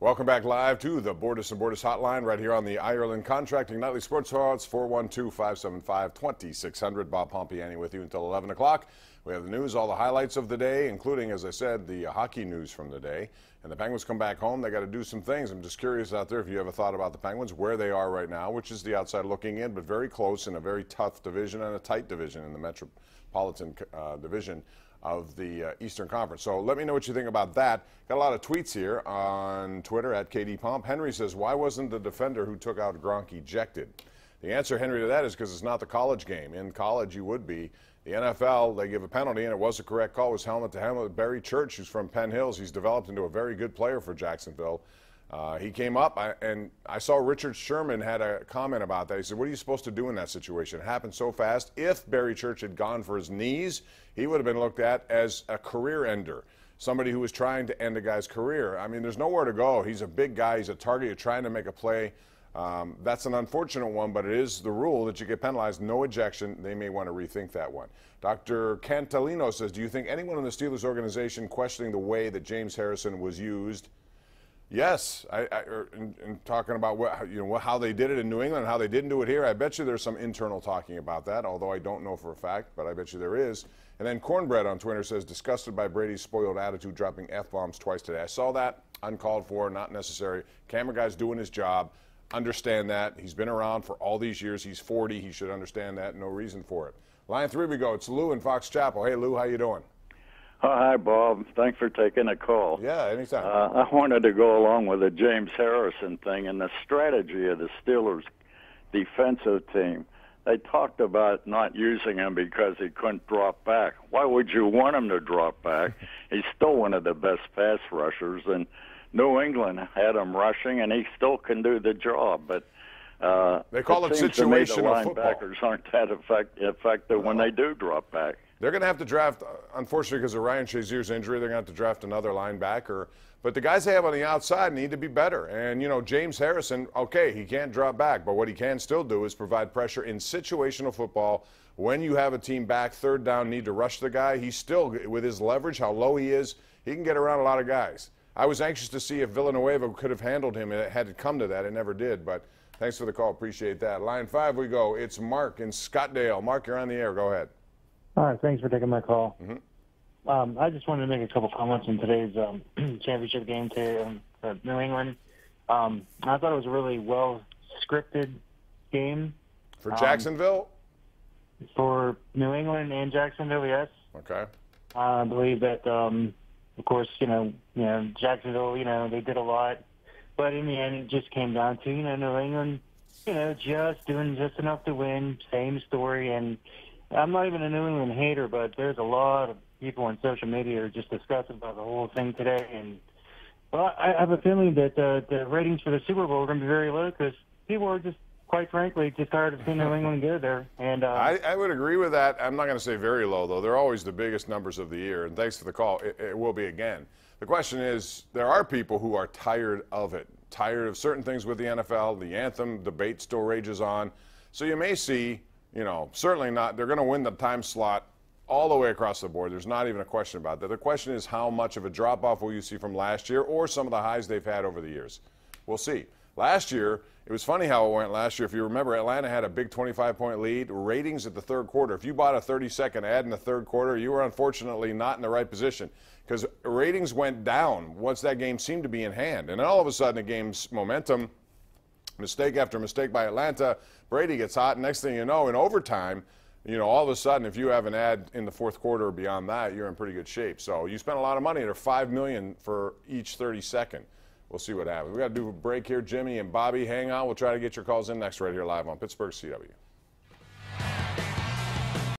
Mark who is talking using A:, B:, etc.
A: Welcome back live to the Bordas and Bordas Hotline right here on the Ireland Contracting Nightly Sports Hour. It's 412-575-2600. Bob Pompeani with you until 11 o'clock. We have the news, all the highlights of the day, including, as I said, the hockey news from the day. And the Penguins come back home. They got to do some things. I'm just curious out there if you have a thought about the Penguins, where they are right now, which is the outside looking in, but very close in a very tough division and a tight division in the Metropolitan Division of the Eastern Conference. So let me know what you think about that. Got a lot of tweets here on Twitter at KD Henry says, why wasn't the defender who took out Gronk ejected? The answer, Henry, to that is because it's not the college game. In college, you would be. The NFL, they give a penalty, and it was a correct call. It was helmet to helmet. Barry Church, who's from Penn Hills, he's developed into a very good player for Jacksonville. He came up, and I saw Richard Sherman had a comment about that. He said, what are you supposed to do in that situation? It happened so fast. If Barry Church had gone for his knees, he would have been looked at as a career ender, somebody who was trying to end a guy's career. I mean, there's nowhere to go. He's a big guy. He's a target. You're trying to make a play. That's an unfortunate one, but it is the rule that you get penalized. No ejection. They may want to rethink that one. Dr. Cantalino says, do you think anyone in the Steelers organization questioning the way that James Harrison was used? Yes, in talking about how they did it in New England and how they didn't do it here, I bet you there's some internal talking about that, although I don't know for a fact, but I bet you there is. And then Cornbread on Twitter says, disgusted by Brady's spoiled attitude, dropping F-bombs twice today. I saw that, uncalled for, not necessary. Camera guy's doing his job. Understand that. He's been around for all these years. He's 40. He should understand that. No reason for it. Line 3 we go. It's Lou in Fox Chapel. Hey, Lou, how you doing?
B: Oh, hi, Bob. Thanks for taking a call.
A: Yeah, anytime.
B: I wanted to go along with the James Harrison thing and the strategy of the Steelers' defensive team. They talked about not using him because he couldn't drop back. Why would you want him to drop back? He's still one of the best pass rushers, and New England had him rushing, and he still can do the job. But
A: they call it situational football.
B: Linebackers aren't that effective when they do drop back.
A: They're going to have to draft, unfortunately, because of Ryan Shazier's injury, they're going to have to draft another linebacker. But the guys they have on the outside need to be better. And, James Harrison, okay, he can't drop back, but what he can still do is provide pressure in situational football. When you have a team back, third down, need to rush the guy, he's still, with his leverage, how low he is, he can get around a lot of guys. I was anxious to see if Villanueva could have handled him, and it had to come to that. It never did, but thanks for the call. Appreciate that. Line 5 we go. It's Mark in Scottdale. Mark, you're on the air. Go ahead.
C: All right, thanks for taking my call. I just wanted to make a couple comments on today's championship game to New England. I thought it was a really well-scripted game.
A: For Jacksonville?
C: For New England and Jacksonville, yes.
A: Okay.
C: I believe that, of course, Jacksonville, they did a lot. But in the end, it just came down to, New England, just doing just enough to win, same story. And I'm not even a New England hater, but there's a lot of people on social media who are just discussing about the whole thing today. And well, I have a feeling that the ratings for the Super Bowl are going to be very low because people are just, quite frankly, just tired of seeing New England go there. And
A: I would agree with that. I'm not going to say very low, though. They're always the biggest numbers of the year. And thanks for the call. It will be again. The question is, there are people who are tired of it, tired of certain things with the NFL. The anthem debate still rages on. So you may see, certainly not. They're going to win the time slot all the way across the board. There's not even a question about that. The question is, how much of a drop-off will you see from last year or some of the highs they've had over the years? We'll see. Last year, it was funny how it went last year. If you remember, Atlanta had a big 25-point lead. Ratings at the third quarter. If you bought a 30-second ad in the third quarter, you were unfortunately not in the right position because ratings went down once that game seemed to be in hand. And then all of a sudden, the game's momentum, mistake after mistake by Atlanta, Brady gets hot. And next thing you know, in overtime, all of a sudden, if you have an ad in the fourth quarter or beyond that, you're in pretty good shape. So you spent a lot of money. They're $5 million for each 30-second. We'll see what happens. We got to do a break here. Jimmy and Bobby, hang on. We'll try to get your calls in next right here live on Pittsburgh CW.